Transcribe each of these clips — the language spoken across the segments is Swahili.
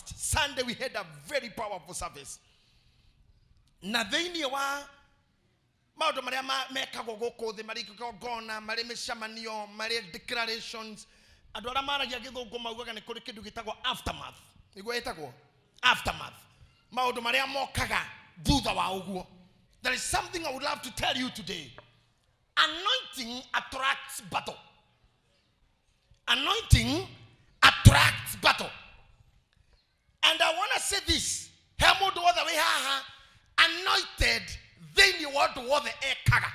past Sunday we had a very powerful service. Na thini wa maundu maria mekagwo guku thi mari Kigongona mari mishamanio mari declarations andu aria maragia githungu maugaga ni kuri kindu gitagwo aftermath. Niguo etagwo aftermath. Maundu maria mokaga thutha wa uguo. There is something I would love to tell you today. Anointing attracts battle. Anointing attracts battle. And I want to say this. Hemo do the way anointed then you want to the ekaga.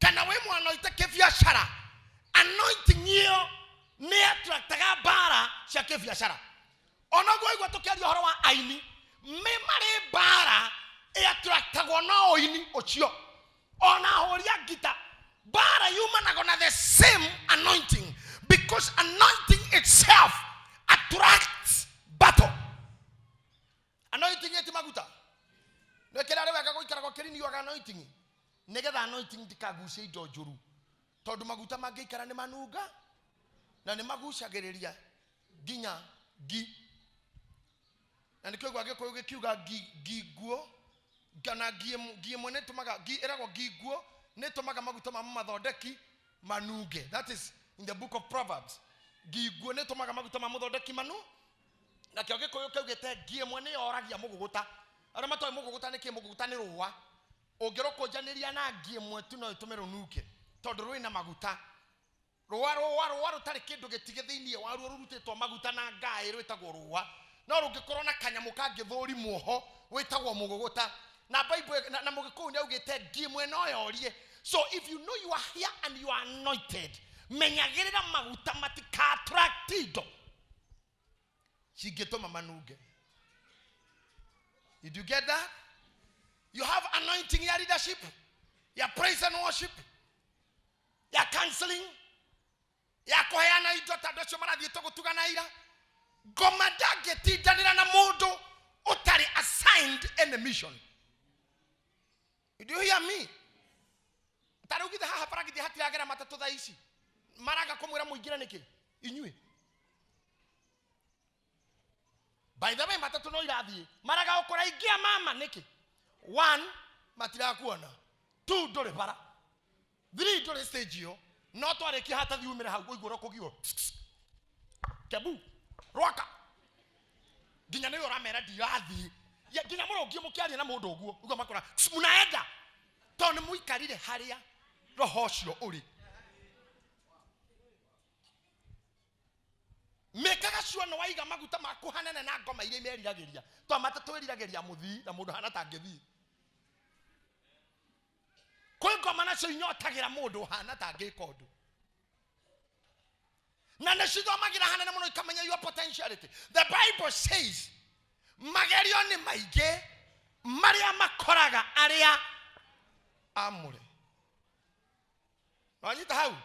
Can I wemo anointed kefia shara? Anointing you ne attractaga bara sha kefia shara. Onogo igwa to keri horo wa aini me mare bara e attractago na oini ochio. Ona horia gita bara you man are gonna the same anointing because anointing itself attracts battle. Anointing eti maguta no kera rewa go ikara go kerini yo anointing negetha anointing dikaguse indo njuru tondu maguta mangikara ni manuga na ni magucagiriria ginya gi na nikyo gwage ko gikiuga giguo kana gie mwene tumaga gi erago giguo ne tumaga maguta mathondeki manuge. That is in the book of Proverbs. Giguo ne tumaga maguta mathondeki manu na kyo gikoyo kaugete gie mwene yoragia muguguta ara matoy muguguta ne muguguta ni ruwa ongiroko janiria na gie mwetu no itumero nuke tondu rui na maguta ruwa rutari kindu gitige thiini wa ruo rurutetwo maguta na ngai rwitagwo ruwa no rungikorwo na kanyamu kangithuri muho witagwo muguguta na Bible na mugikuyu ni augite gie mwene oyorie. So if you know you are here and you are anointed, menyagirira maguta matika attracted shigetoma manuge. Did you get that? You have anointing your leadership, your praise and worship, your counseling, your koheana idota docho mara ditogo tuganaira. Gomada geti danira na modo utari assigned in the mission. Did you hear me? Tarugi the haha paragi the hatiagera matatu daishi. Maraga komura muigira niki. Inyue. By the way, matatu no irathi. Maraga okora igia mama niki. 1 matira kuona. 2 dole para. 3 dole stage yo. No to areki hata thi umere hagu igoro kogio. Kebu. Roka. Ginya ne yora mera dirathi. Ya ginya muro gio mukiaria na mundu oguo. Ugo makora. Munaenda. Tone muikarire haria roho cio uri. Mekaga sure no waiga maguta makuhanana na ngoma ile meriragiria to matatu eriragiria muthi na mundu hana tangithi koi ngoma na cio inyotagira mundu hana tangika undu na ne cithomagira hanene muno ikamenya your potentiality. The Bible says magerio ni maige maria makoraga aria amure. Wanyita hau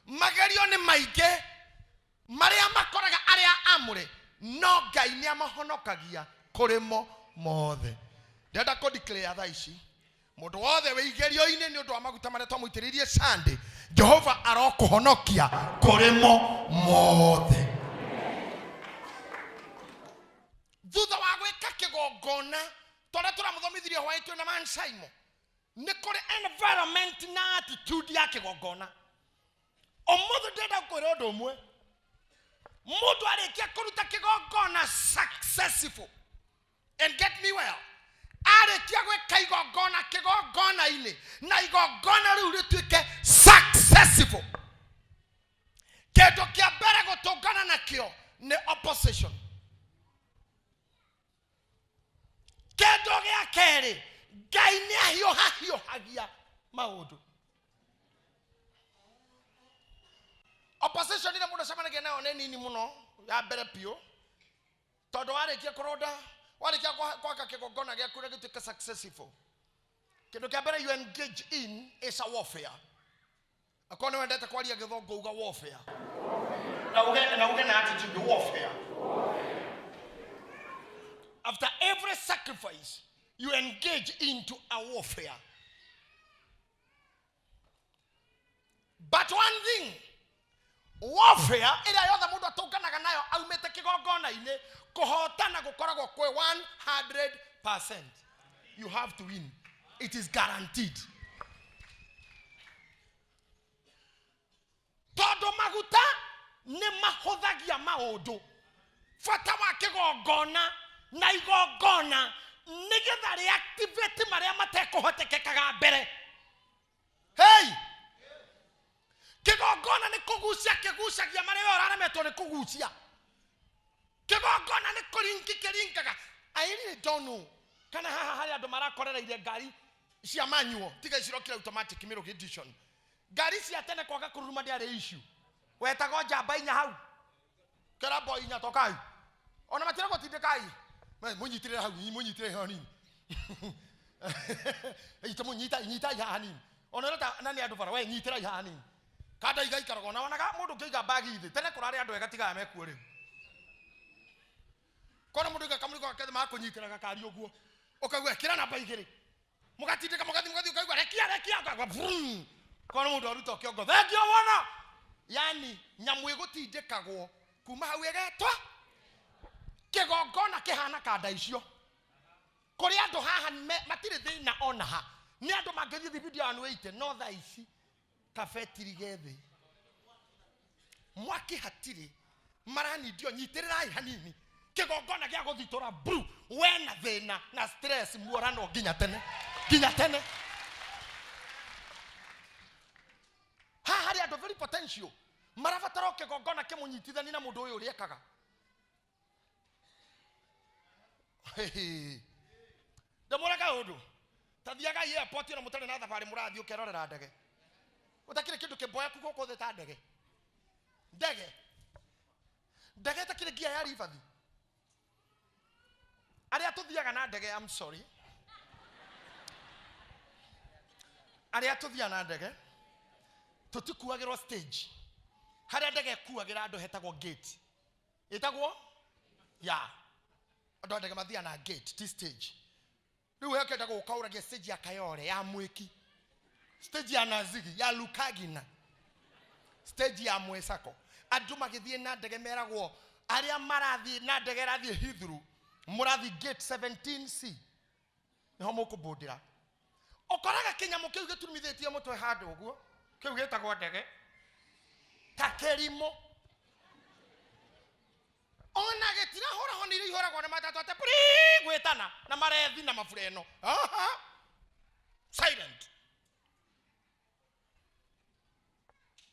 magerio ni maige maria makoraga aria amure no Ngai ni amahonokagia kurimo mothe. Ndenda ko declare tha ici mundu wothe weigerio ine ni undu wa maguta maria twamuitiririe Sunday Jehova arokuhonokia kurimo mothe. Thutha wa gwika Kigongona tore turamuthomithirie hwaitwe na man Simon ni kuri environment na attitude ya Kigongona. Omothe ndenda kwira undu umwe mudu arekia kuruta Kigongona successful, and get me well, arekia gwika Kigongona ine na igongona riu rituike successful. Kindu kia mbere gutungana nakio ni opposition. Kindu gia keri Ngai ni ahiohagia maundu. Opposition ina mundu samanagia nayo ne nini muno ya mbere pio tondu warekia kuronda warekia kwaka Kigongona gia kure gituika successful. Kindu kia mbere you engage in is a warfare. Akone wendete kwaria githongo uga warfare na uge na attitude warfare. After every sacrifice you engage into a warfare. But one thing, warfare ila yothe mundu atunganaga nayo aumete Kigongona ine Kuhotana gukoragwo kwe 100%. You have to win. It is guaranteed. Todo maguta ne mahothagia maundu. Fata wa kigongona na igongona nigetha reactivate maria matekuhotekekaga mbere. Hey! Kigongona ni kugucia kigucagia maria oraremetwo ni kugucia. Kigongona ni kuringaga. I really don't know. Kana haha hari andu marakorereire ngari cia manual tiga icirokira automatic mirror edition. Ngari cia tene kwaga kuruma ndiare issue. Wetago njamba inya hau. Kera boy inya tokai. Ona matira gotindekai. Munyitire hau, munyitire hani. Ito munyita ya hani. Ona rata nani andu bara we nyitira ya hani. Kada igai karagona onaga mundu kiiga bagi ithe. Tene kurari andu ega tiga meku ri. Kona mundu gakamuri kwa kethe makunyitira gakari oguo. Okagwe kira namba igiri. Mugatindika mugathi ukagwa rekia kwa vrum. Kona mundu aruta kiongo. Thengio wona. Yani nyamu igutindikagwo kuma hau egetwa. Kigongona kihana kada icio. Kuri andu haha matire thina ona ha. Ni andu mangethi video anu 80 no tha ici. Kafetiri gethe. Mwaki hatiri. Marani dio nyitirai hanini. Kigongona gya guthitora bru. Wena thina na stress muorano ginya tene. Ginya tene. Hari andu very potential. Maravatara kigongona kimunyitithani na mundu uyu uriekaga. Ndamuraga undu. Tathiaga airport na mutare na thabari murathi ukerorera ndege. Utakire kindu kiboya kuko kothe ta ndege. Ndege takire gia ya rivathi. Aria tuthiaga na ndege, I'm sorry. Aria tuthia na ndege. Tutikuagirwo stage. Haria ndege kuagira andu hetagwo gate. Itagwo? Ya. Andu ndege mathia na gate, ti stage. Riu hekenda gukauragia stage ya Kayore ya Mwiki. Stage ya Nazigi ya Lukagina. Stage ya Mwesako. Andu magithie na ndege meragwo aria marathi na ndege rathie Hithuru. Murathi gate 17C. Niho mukubundira. Okoraga kinyamu kiu giturumithitie mutwe handu uguo. Kiu gitagwo ndege. Takerimo. Ona getira hora honire ihoragwo na matatu ate puri gwetana na marethi na mafureno. Silent.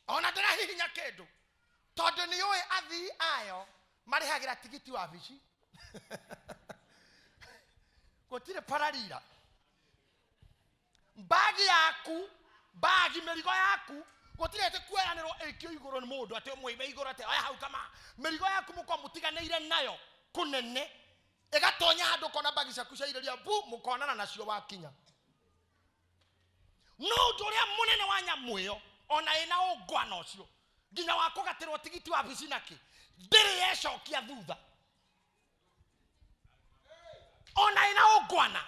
Ona ndira hihinya kindu. Tondu ni oe athi ayo marihagira tigiti wa bici. Gotire pararira. Bagi merigo yaku gotire ate kweraniro ekyo igoro ni mundu ate mwibe igoro ate aya hau kama merigo yaku mukwa mutiganeire nayo kunene egatonya handu kona bagi ciaku ciaireria bu mukonana nacio wakinya. No nduria munene wa nyamuyo ona ina ugwana ucio nginya wakugatirwo tigiti wa bici naki ndiri yecokia thutha. Ona ina ugwana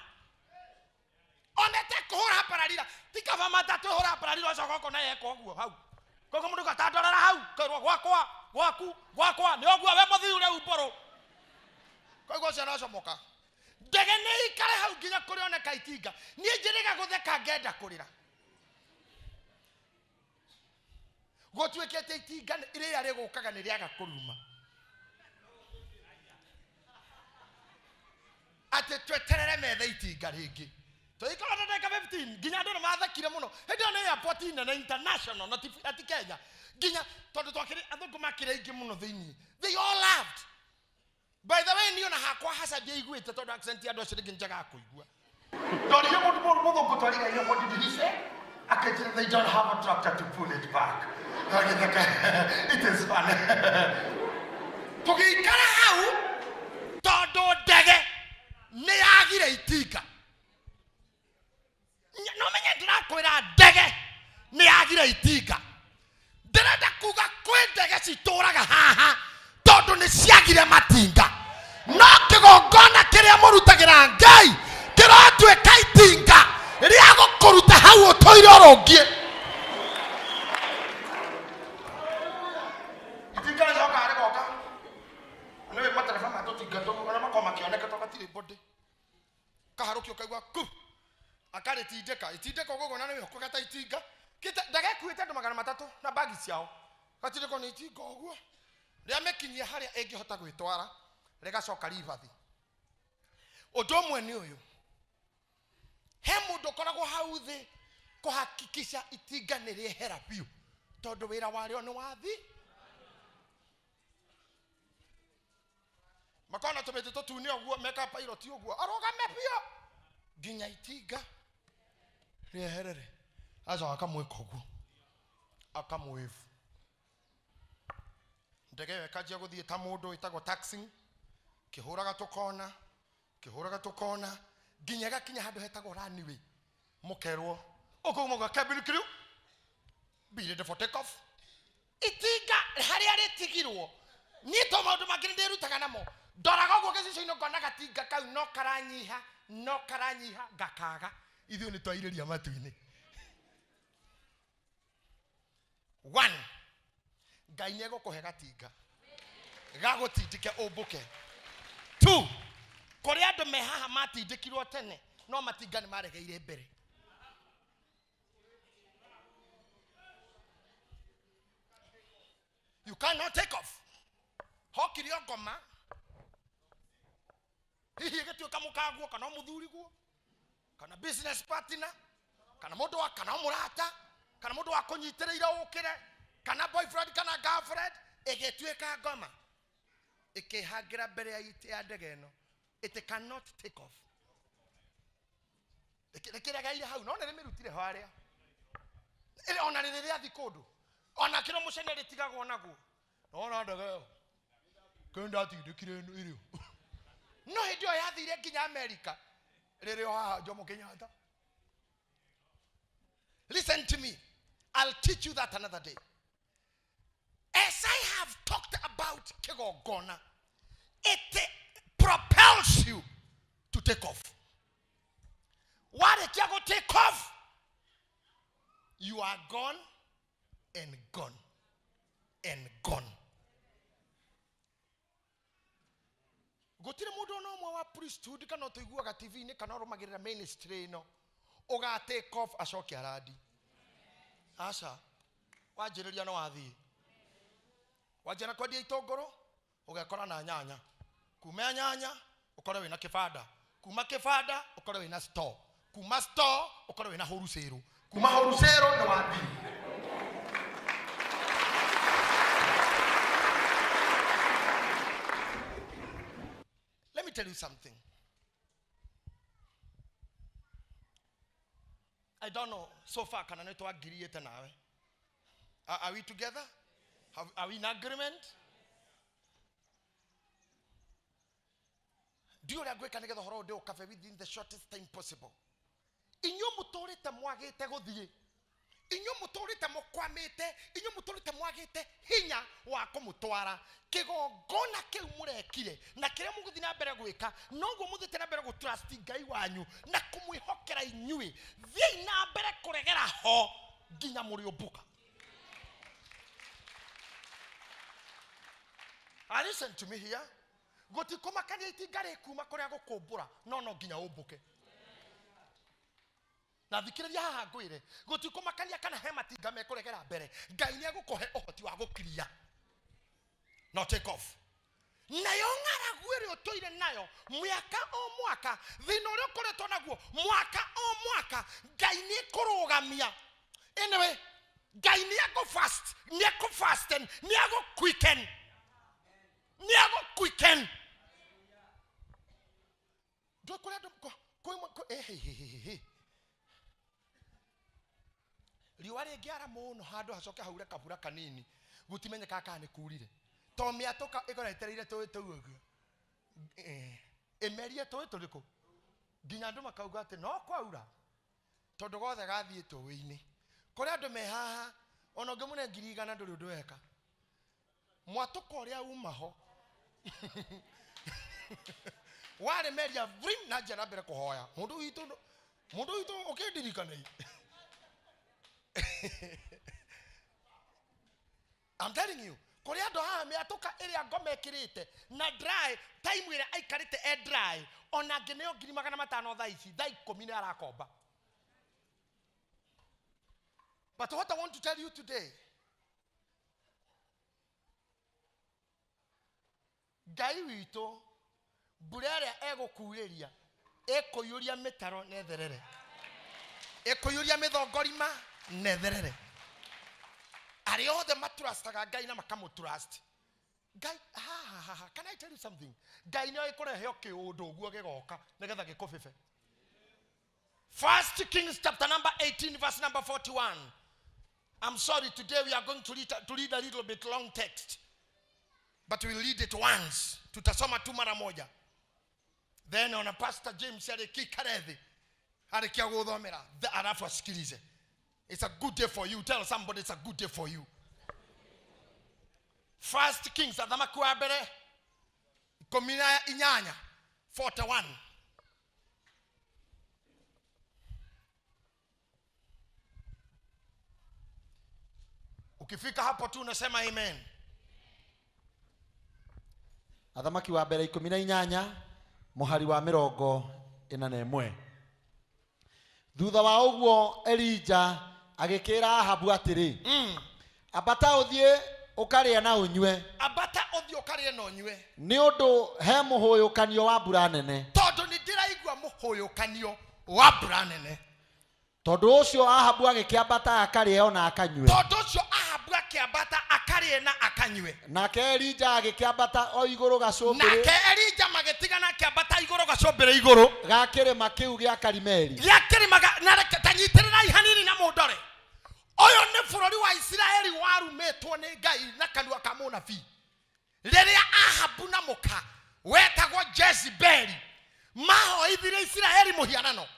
onete kuhura pararira tikava matatu hura pararira cokoko na yeko guo hau koko mundu gatandorera hau kerwo gwakwa ni oguo we muthiure uboro koigwo ciana comoka ndege ni ikare hau nginya kuri oneka itinga nie njiriga gutheka ngenda kurira gotwekete itinga iria rigukaga ni riaga kuruma ate tweterere metha itinga ringi toikora na ndeka 15 nginya ndu mathakire muno hindi ona airport na international not ati Kenya nginya tondu twakire athungu makire ingi muno thiini they all laughed. By the way niona hakwa hasa dia iguite tondu accent ya ndocio ringi njaga kuigua tondu yo mundu muthungu twariga yo what did he say akajira they don't have a tractor to pull it back. It is fun. Tukikara hau tondu ndege ni yagire itinga. No menye ndirakwira ndege ni yagire itinga. Ndirenda kuga kwi ndege cituraga haha tondu ni ciagire matinga. No kigongona kiria murutagira Ngai kirotweka itinga ria gukuruta hau utoire urungie. Itinga ni coka ari goka. Ni we matereba matutinga Kigongona makoma kioneka toka tiri body kaharuki ukaigwa ku akare tindeka Kigongona ni ko gata itinga kita ndage kuite ndo 300 na bagi ciao gatindeko ni itinga uguo ria mekinyia haria engihota gwitwara regacoka rivathi undu mwe ni uyu he mundu koragwo hau thi kuhakikisha itinga ni riehera biu tondu wira wario ni wathi makona tumete tutuni oguo meka pilot oguo arogame bio ginya itinga rieherere azo akamweka oguo akamwevu ndege wekajia guthie ta mundu itago taxi kihuraga tukona ginya gakinya handu hetagwo runway mukerwo ukumuga cabin crew be ready for take off itinga haria ritigirwo ni to maundu mangĩ ndirutaga namo ndoraga ũguo gĩcicio-inĩ ngona gatinga kau no karanyiha ngakaga ithuĩ nĩ twairĩria matu-inĩ 1 Ngai nĩ egũkũhe gatinga gagũtindĩke ũmbũke 2 kũrĩ andũ me haha matindĩkirwo tene no matinga nĩ maregeire mbere you cannot take off hokirio ngoma hihi gĩtuĩka mũkaguo kana mũthuriguo kana business partner kana mũndũ wa kana mũrata kana mũndũ wa kũnyitĩrĩire ũkĩre kana boyfriend kana girlfriend ĩgĩtuĩka ngoma ĩkĩhangira mbere ya ndege ĩno it cannot take off ĩkĩregeire hau no nĩ rĩmĩrutire harĩa ona rĩrĩa thi kũndũ ona kĩro mũcene rĩtigagwo naguo no ndege ĩyo kenda atindĩkire ĩrĩo no hĩndĩ ĩyo yathire nginya America rĩrĩ o haha Jomo Kenyatta. Listen to me, I'll teach you that another day. As I have talked about Kigongona, it propels you to take off. What if you go take off? You are gone and gone and gone. Gotire mudo no mwa priesthood kana toiguaga TV ni kana romagirira ministry no uga take off acoke aradi asa wanjiriria no wathi wajana kwendia itongoro ugekora na nyanya kuma nyanya ukore wina kibanda kuma kibanda ukore wina store kuma store ukore wina horusero kuma horusero no wathi. Let me tell you something. I don't know. So far, can I not agree yet now? Are we together? Are we in agreement? Do you agree? Can I get the horror of cafe within the shortest time possible? In your motorite mwagete godie. Inyo mutorite mukwamite inyo mutorite mwagite hinya wa kumutwara Kigongona kiu murekire na kire muguthi na mbere gwika noguo muthite na mbere gutrust Ngai wanyu na kumwihokera inyui thii na mbere kuregera ho nginya muri umbuka. Listen to me here. Gutikoma kanya itingare kuma kuria gukumbura no nginya umbuke. Na thikiriria haha ngwire gutikumakania kana he matinga mekuregera mbere Ngai ni agukohe uhoti wa gukiria no take off nayo ng'aragu ĩrĩa ũtũire nayo mwaka o mwaka thĩna ũrĩa ũkoretwo naguo mwaka o mwaka Ngai nĩ kũrũgamia anyway Ngai nĩ agũfast nĩ agũfasten nĩ agũquicken ndũkũrĩa ndũ riwa rĩngĩara mũno handũ hacoke haure kabura kanini gutimenyeka kana nĩ kurire to mĩatũka ĩkoretereire tũĩ ũguo emerie tũĩ tũrĩkũ nginya andũ makauga atĩ no kwaura tondũ gothe gathiĩ tũĩ-inĩ kũrĩa andũ me haha ona ũngĩmũne 100 ndũrĩ ũndũ weka mwatũka ũrĩa uma ho warĩ meria vrim na njĩra mbere kũhoya mũndũ witũ ũkĩndirikana I'm telling you, Kuri ando ha me atoka area ngome kirite na dry time ire aikarite dry ona ngineo 500 thaa ici thaa 10 ni arakomba. But what I want to tell you today, Ngai wito burere ego kuureria ekoyuria metaro netherere ekoyuria mithongorima netherere ari othe matrustaga Ngai na makamutrust Ngai. Can I tell you something? Ngai no ikurehe okiundu uguo gigoka nigetha gikubibe. 1 Kings chapter number 18 verse number 41. I'm sorry, today we are going to read a little bit long text, but we'll read it once. Tutasoma tu mara moja. Then on a Pastor James alikikaredi alikia guthomera alafu asikilize. It's a good day for you. Tell somebody it's a good day for you. 1 Kings athamaku wa mbere 18 41. Ukifika hapo tu unasema amen. Athamaki wa mbere 18 muhari wa 41. Thutha wa uguo Elija agikira Ahabu atiri, abata uthie ukaria na unywe. Abata uthie ukaria na unywe. Ni undu he muhuyukanio wa mbura nene. Tondu ni ndiraigua muhuyukanio wa mbura nene. Tondu ucio Ahabu agikiambata akaria ona akanywe. Tondu ucio Ahabu akiambata akaria na akanywe. Nake Elija agikiambata o iguru gacumbiri. Nake Elija magitigana akiambata iguru gacumbiri iguru. Gakirima kiu gia Karimeli. Gakirima na tanyitirira ihanini na mundore. Oyo ni bururi wa Israeli warumetwo ni Ngai na kanua ka munabii. Riria Ahabu na muka wetagwo Jezebeli mahoithire Israeli muhianano.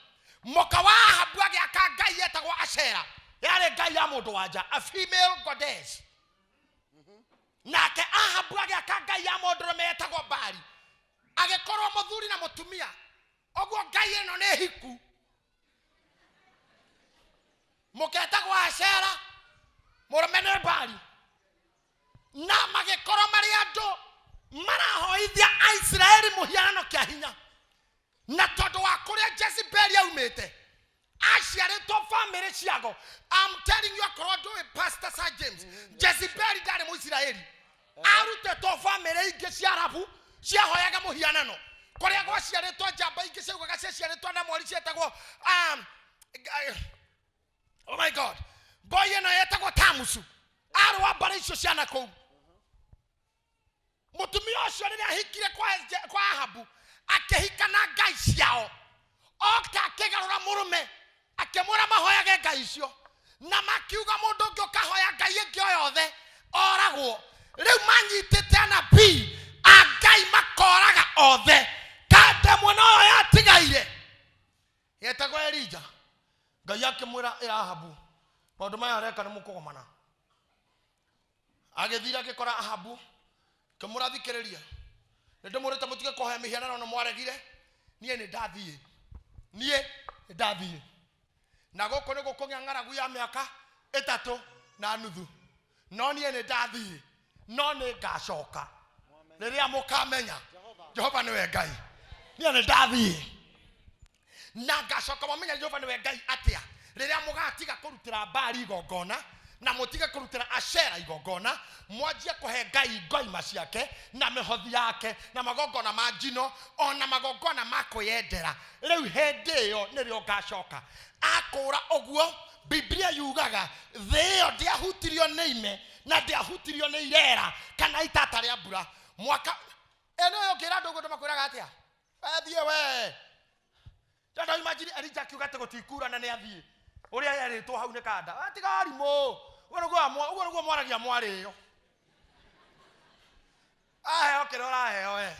Moka wa Ahabu agiaka Ngai yetagwo Ashera. Yare Ngai ya mundu wanja, a female goddess. Nake Ahabu agiaka Ngai ya mundu metagwo Bali. Agikorwo muthuri na mutumia. Ogwo Ngai eno ne hiku. Muketagwo Ashera, murumene Bali. Na magikorwo mari andu marahoithia Israeli muhianano kia hinya. Na tondu wa kuria Jezebeli aumete aciaritwo family ciago. I'm telling you akoro do Pastor Sir James, Jezebeli ndari mu Israeli arutetwo family ingi cia Arabu ciahoyaga muhianano kuria gwaciaritwo njamba ingi ciugaga ciaciaritwo na mori cietagwo oh my God, boy eno yetagwo Tamusu arwa bara icio ciana kou. Mutumia ucio riria hikire kwa Ahabu akehika na Ngai ciao okta akegarura murume akemura mahoyage Ngai icio na makiuga mundu ungi ukahoya Ngai ingi oyothe oragwo. Riu manyitite anabii a Ngai makoraga othe kande mwena oyo yatigaire yetagwo Elija. Ngai akimwira Ahabu maundu maya areka ni mukugomana. Agithira agikora Ahabu kimurathikiriria ndimurite mutige kuhoya mihianano no mwaregire. Nie ni ndathie na goko ni gukunya ng'aragu ya miaka 3.5. No nie ni ndathie no ni ngacoka riria mukamenya Jehova niwe Ngai. Nie ni ndathie na ngacoka mumenya Jehova niwe Ngai atia riria mugatiga kurutira Bali igongona na mutige kurutira Ashera igongona, mwajia kuhe Ngai ngoima ciake na mihothi yake na magongona ma njino ona magongona makwiyendera. Riu hindi iyo nirio ngacoka. Akura oguo Biblia yugaga thio ndiahutirio ni ime na ndiahutirio ni irera kana itata ria mbura. Mwaka eno yo kira ndugu ndamakwiraga atia athie we tondu imagine Elija kiuga te gutikura na ni athie uria yeritwo hau ni kanda atiga arimo uguo nuguo mwaragia mwariyo okero raheo we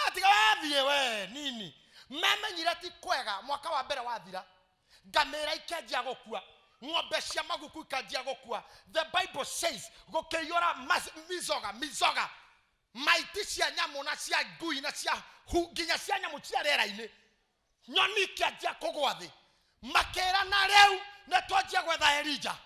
atiga athie we nini memenyire ti kwega. Mwaka wa mbere wathira ngamira ikenjia gukua, ng'ombe cia maguku ikenjia gukua. The Bible says gukiyora mizoga maiti cia nyamu na cia ngui na cia nginya cia nyamu cia rera-ini nyoni ikenjia kugwa thi. Makera na reu na twanjia gwetha Elija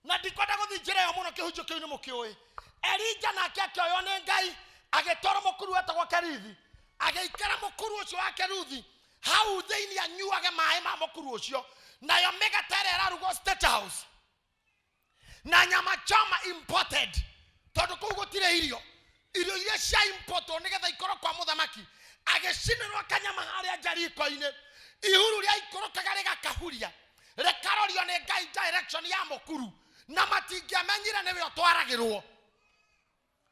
na ndikwenda guthi njira yo muno kihunjio kiu ni mukioi. Elija nake akĩoywo nĩ Ngai agĩtwarwo mũkuru wetagwo Keruthi, agĩikara mũkuru ũcio wa Keruthi hau thĩinĩ anyuage maĩ ma mũkuru ũcio, nayo mĩgate ĩrĩa ĩrarugwo State House na nyama choma imported, tondũ kũu gũtirĩ irio iria cia importwo nĩgetha ikorwo kwa mũthamaki, agĩcinĩrwo kanyama harĩa njariko-inĩ, ihuru rĩa ikũrũkaga rĩgakahuria rĩkarorio nĩ Ngai direction ya mũkuru, na matingĩamenyire nĩwe ũtwaragĩrwo,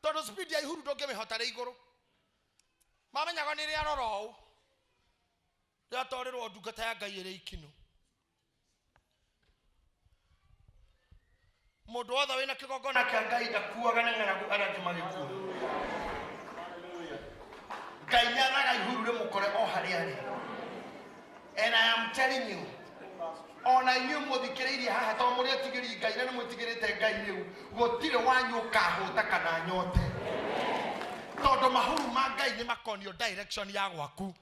tondũ speed ya ihuru ndũngĩmĩhota rĩ igũrũ. Mamenyaga nĩ rĩa rora ũũ rĩatwarĩrwo ndungata ya Ngai ĩrĩ ikino. Mũndũ wothe wĩna kĩgongona kĩa Ngai ndakuaga nĩ ng'aragu arĩa angĩ magĩkua. Ngai nĩathaga ihuru rĩmũkore o harĩa arĩ. And I am telling you, ona inyuĩ mũthikĩrĩirie haha tondũ mũrĩetigĩri Ngai na nĩ mwĩtigĩrĩte Ngai rĩu, gũtirĩ wanyu ũkahũta kana nyote, tondũ mahuru ma Ngai nĩ makonio direction ya gwaku.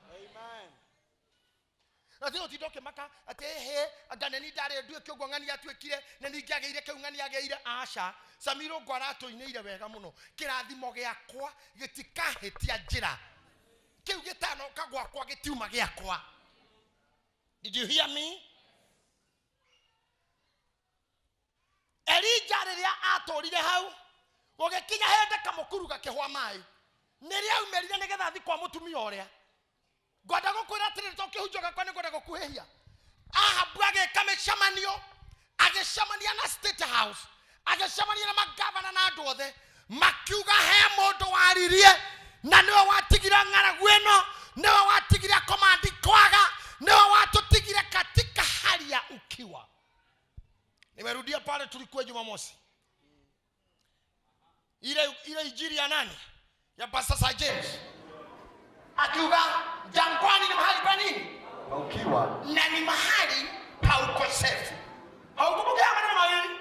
Na thĩ ũtinda ũkĩmaka atĩ he anga nĩ ndarĩ ndue kĩũguo ng'ani atuĩkire na ningĩ agĩire kĩu ng'ani agĩire. Aca, Samiro ngo aratũinĩire wega mũno, kĩrathimo gĩakwa gĩtikahĩtia njĩra, kĩu gĩtanoka gwakwa gĩtiuma gĩakwa. Did you hear me? Elija rĩrĩa atũrire hau gũgĩkinya hĩndĩ kamũkuru gakĩhwa maĩ, nĩrĩa aumerire nĩgetha thiĩ kwa mũtumia ũrĩa. Ngwenda gũkwĩra atĩrĩrĩ to kĩhunjio gakwa nĩngwenda gũkuhĩhia. Ahabu agĩka mĩcemanio, agĩcemania na State House, agĩcemania na magavana na andũ othe, makiuga he mũndũ waririe na nĩwe watigire ng'aragu ĩno, nĩwe watigire komandi kwaga, nĩwe watũtigire katika hali ya ukiwa. Nimerudia pale tulikuwa Jumamosi. Ile injili ya nani? Ya Pastor James. Akiuga jangwani ni mahali pa nini? Pa ukiwa. Na ni mahali pa ukosefu. Haukumbuka maneno mawili?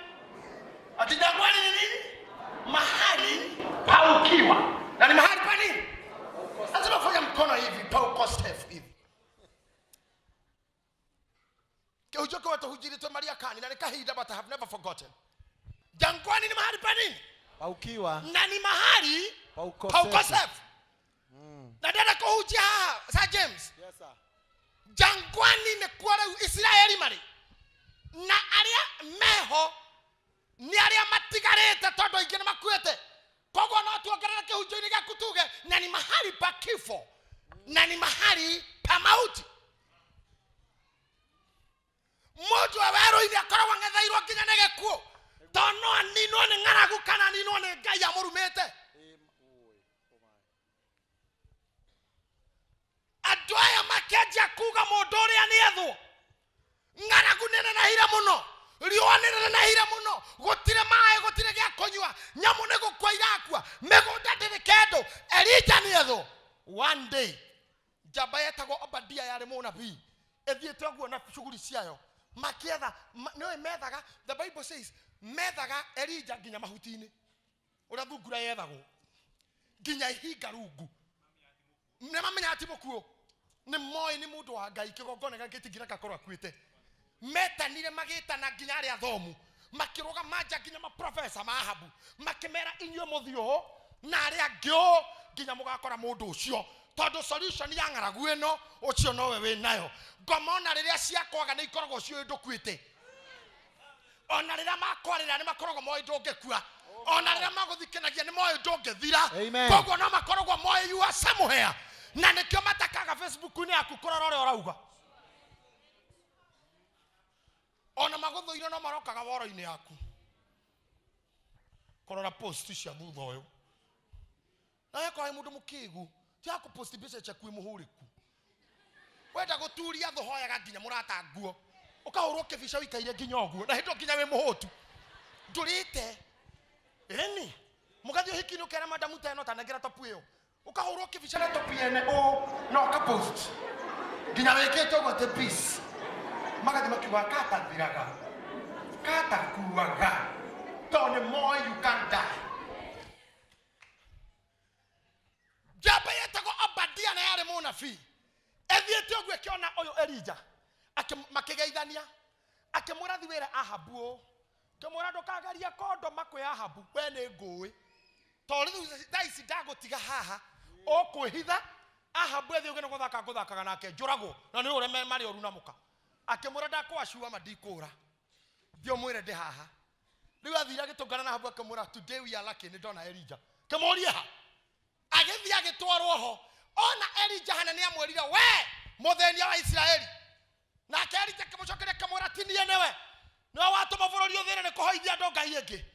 Ati jangwani ni nini? Mahali pa ukiwa. Na ni mahali pa nini? Lazima fanya mkono hivi pa ukosefu hivi. Kehujoko watuhujiri to Maria Kani na nikahida, but I have never forgotten. Jangwani ni mahali pa nini? Pa ukiwa. Na ni mahali pa ukosefu. Na dada kuhujia Sir James. Yes sir. Jangwani ni kuara Israeli mari. Na aria meho ni aria matigarete todo ingine makuete. Kogo na tuongerera kehujio ni gakutuge na ni mahali pa kifo. Na ni mahali pa mauti. Mojo awero ile akorwa ngethairwo nginya nege kuo. Tono anino ni ng'aragu kana anino ni Ngai ya murumete. Andũ aya makenjia kuga mũndũ ũrĩa nĩ ethwo. Ng'aragu nene na hira mũno, riũa nene na hira mũno, gũtirĩ maĩ, gũtirĩ gĩa kũnyua, nyamũ nĩ gũkua irakua, mĩgũnda ndĩrĩ kĩndũ. Elija nĩ ethwo. One day njamba yetagwo Obadia yarĩ mũnabii, ĩthiĩte ũguo na shughuli ciayo, makietha nĩwe methaga. The Bible says methaga Elija nginya mahuti-inĩ, ũrĩa thungura yethagwo, nginya ihinga rungu. Nĩmamenya ati mũkuo nĩ moĩ nĩ mũndũ wa Ngai, kĩgongona gĩtigira gakorwo akuĩte. Metanire magĩtana nginya arĩa athomu, makĩroga manja nginya maprofesa ma Ahabu, makĩmera inyuĩ mũthio na arĩa angĩ nginya mũgakora mũndũ ũcio, tondũ solution ya ng'aragu ĩno ũcio nowe wĩ nayo. Ngomona rĩrĩa ciakwaga nĩ ikoragwo ciũĩ ndũkuĩte, ona rĩrĩa makwarĩra nĩ makoragwo moĩ ndũngĩkua, ona rĩrĩa magũthikanagia nĩ moĩ ndũngĩthira. Koguo no makoragwo moĩ you are somewhere, na nĩkĩo matakaga Facebook-inĩ yaku kũrora ũrĩa ũrauga. Ona magũthũire no marokaga woro-inĩ yaku kũrora post cia thutha ũyũ. Na yako mũndũ mũkĩgu tia ku post mbica ciaku mũhũrĩku, wenda gũturia thũ hoyaga nginya mũrata nguo, ũkahũrwo kĩbica wĩkaire nginya ũguo, na hĩndĩ nginya wĩ mũhũtu ndũrĩte eni mũgathio hikini ũkera madamu teno tanegera topu ĩyo, ũkahũrwo kĩbica na topu yene no ka post nginya wĩkĩte ũguo te peace, magathi makiuga katathiraga katakuaga tondũ nĩ moĩ you can't die. Njamba yetagwo Obadia na yarĩ mũnabii, ethiĩte ũguo ĩkĩona ũyũ Elija makĩgeithania, akĩmwĩra thiĩ wĩra Ahabu, kĩmwĩra ndũkagaria kondo makwĩ Ahabu, we nĩ ngũĩ Torithi daisi dago tiga haha. Okwihitha Ahabu ethi ugene guthakaga nake njuragwo na ni ure mari oru na muka akimura ndakwacua madikura dio mwire ndi haha riu athira gitungana na Ahabu akimura today we are lucky ni ndona Elijah kimurie ha agithia gitwarwo ho ona Elijah hana ni amwerire we muthenia wa Israeli na Elijah kimucokeria kimura tinie newe no watu mabũrũri uthire ni kuhoithia ndo ngai ingi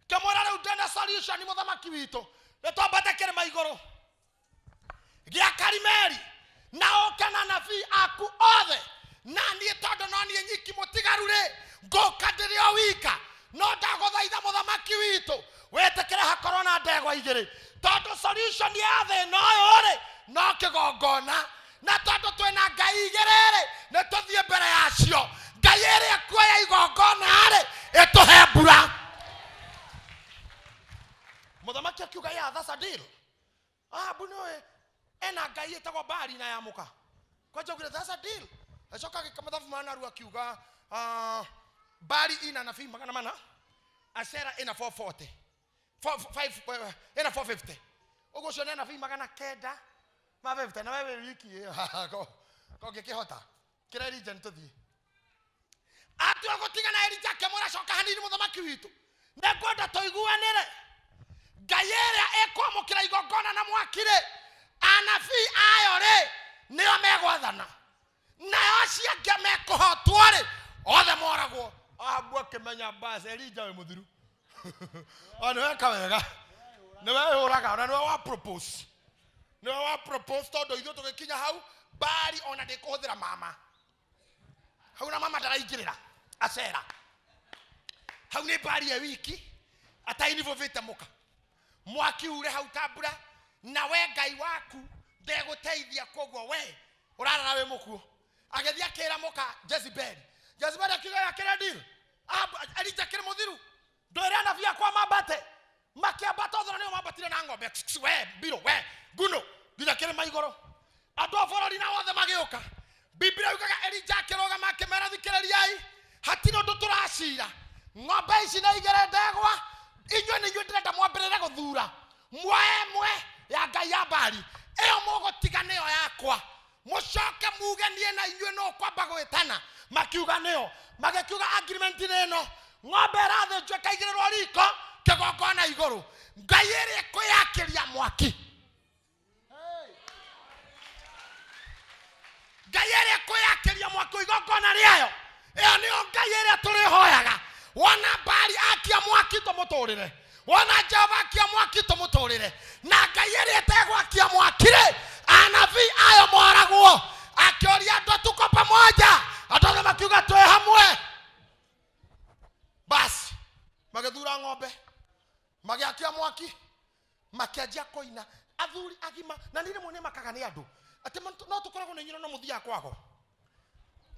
kimura riu ndena solution ni muthamaki witu nitwambate kirima iguru Gia Karimeri na okana nabii aku othe na nie tondu no nie nyiki mutigarure ngoka ndiri o wika no ndaguthaitha muthamaki witu wetekere hakorwo na ndegwa igiri tondu solution ya the no ore no Kigongona na tondu twina ngai igiri ne tuthie mbere yacio ngai iri akuoya igongona ri ituhe mbura muthamaki akiuga ya that's a deal buno ena ngai etagwo Bari na yamuka kwaje ukire that's a deal acoka gikamuthabu mana ru akiuga Bari ina nabii magana mana Asera ina 440 5 ina 450 ugo cio na nabii magana kenda ma 50 na wewe wiki ko gikihota kira region tuthie atu agotiga na Elijah kemura coka hanini muthamaki witu nekwenda toiguanire ngai ria ekwamukira igongona na mwakire anabii ayo ri nio megwathana na acia ngemekohotwo ri othe moragwo Ahabu akimenya basi Elijah we muthiru ona weka wega niwe uraga na niwe wa propose tondu ithu tugikinya hau Bari ona ndikuhuthira mama hau na mama ndaraingirira Asera hau ni Bari ya wiki atainivovite muka mwaki ure hau tabura na we ngai waku ndeguteithia kogwo we urara we mukuo agethia kira muka Jezebel akiga yakira deal Elijah kire muthiru ndoira nabii akwa mambate makiambata othora ni mambatire na ngombe we biro we guno nginya kire maigoro andu aborori na othe magiuka Biblia yukaga Elijah akiroga makimera thikiririai hatino ndu turacira ngombe ici na igere ndegwa inywe ni inywe ndirenda mwambirire guthura mwe ya ngai ya Bari eyo mugotiga niyo yakwa mucoke muge nie na inywe no kwamba gwitana makiuga niyo magikiuga agreement neno ngombe rathe njwe kaigiriro riko Kigongona iguru ngai iri kuyakiria mwaki ngai iri kuyakiria mwaki igongona riayo eyo niyo ngai iri turihoyaga wana Bari akia mwaki tumuturire wana Jehova akia mwaki tumuturire na ngai iri etegwakia mwakire anabii ayo moragwo akioria ndo tuko pamoja atothe makiuga twe hamwe basi magethura ngombe magiakia mwaki makianjia koina athuri agima na nire mwone makaga ni andu ati no tukoragwo ni nyino no muthia kwako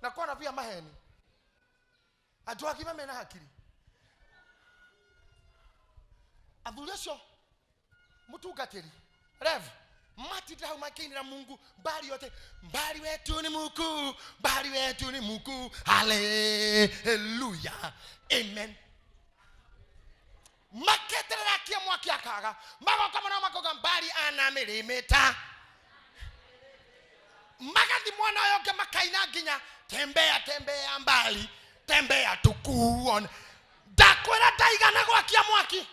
na kwa nabii maheni andu agima mena hakiri athuri acio mutungatiri rev matida hau makinira Mungu Bari yote Bari wetu ni mkuu Bari wetu ni mkuu haleluya amen maketerera kia mwaki akaga magoka mwana makoga Bari ana milimita magathi mwana yoke makaina nginya tembea mbali tembea tukuone ndakwera ndaigana gwakia mwaki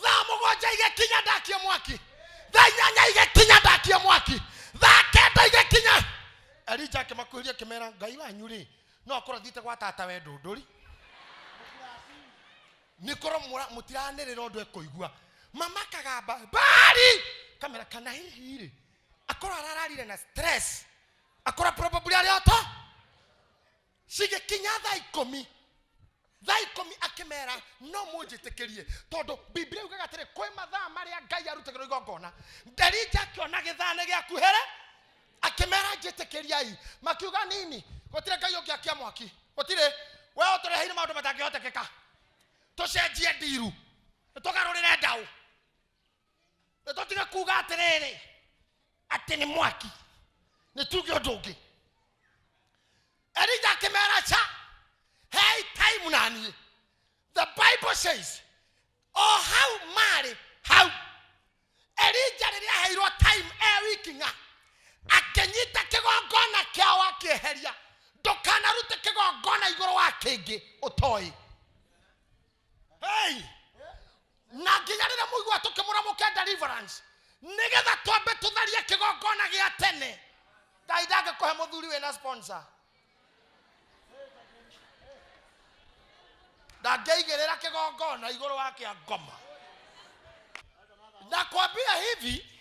thamugwanja igekinya ndakia mwaki thanyanya igekinya ndakia mwaki thakenda igekinya Elijah akimakuria kimera ngai wanyu ri no akora thite gwa tata we ndunduri nikoro mutiranirira undu ekoigua mama kagamba Bari kamera kana hihi ri akora arararire na stress akora probably ari oto sigekinya thaa 10 akimera no munjitekerie tondu Biblia yugaga atiri kwi mathaa maria ngai arutegero igongona Elijah akiona githane giakuhere akimera njitekeriai makiuga nini gotire ngai ungiakia mwaki gotire we utureheire maundu matangihotekeka tucenjie ndiru tugarurire ndau tutige kuga atiriri ati ni mwaki ni tuge undu Elijah akimera cha hey time nani the Bible says O how marry how Elijah rĩrĩa aheirwo time wikinga akenyita kĩgongona kĩao akĩeheria ndũkanarute kĩgongona igũrũ wa kĩngĩ ũtoĩ. Hey, na nginya rĩrĩa mũigua tũkĩmũramũkia deliverance nĩgetha twambe tũtharie kĩgongona gĩa tene. Ngai ndangĩkũhe mũthuri wĩna sponsor. Ndangĩigĩrĩra kĩgongona igũrũ wa kĩa ngoma. Na kwambia hivi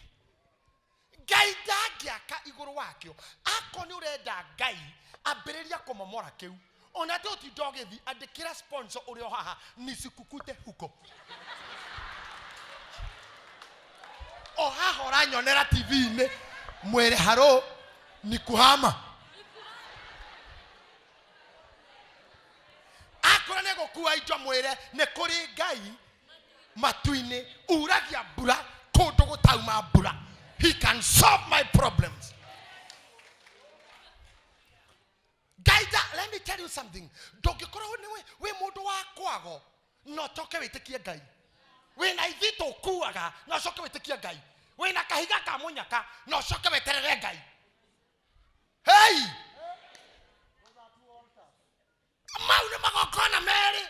Ngai ndangĩaka igũrũ wakĩo. Ako nĩ ũrenda Ngai ambĩrĩria kũmomora kĩu. Ona te ũtinda ũgĩthi andĩkĩra sponsor ũrĩa haha nisikukute huko. O haha ũranyonera TV-inĩ mwĩre haro ni kuhama. Akora nĩ gũkua indo mwĩre nĩ kũrĩ Ngai matu-inĩ uragia mbura kũndũ gũtauma mbura. He can solve my problems. Gaida, let me tell you something. Ndũngĩkorwo we mũndũ wa kwago no toke wĩtĩkie Ngai. Wĩna ithito kuaga no coke wĩtĩkie Ngai. Wĩna kahiga ka mũnyaka no coke weterere Ngai. Hey! Mau nĩ magongona merĩ.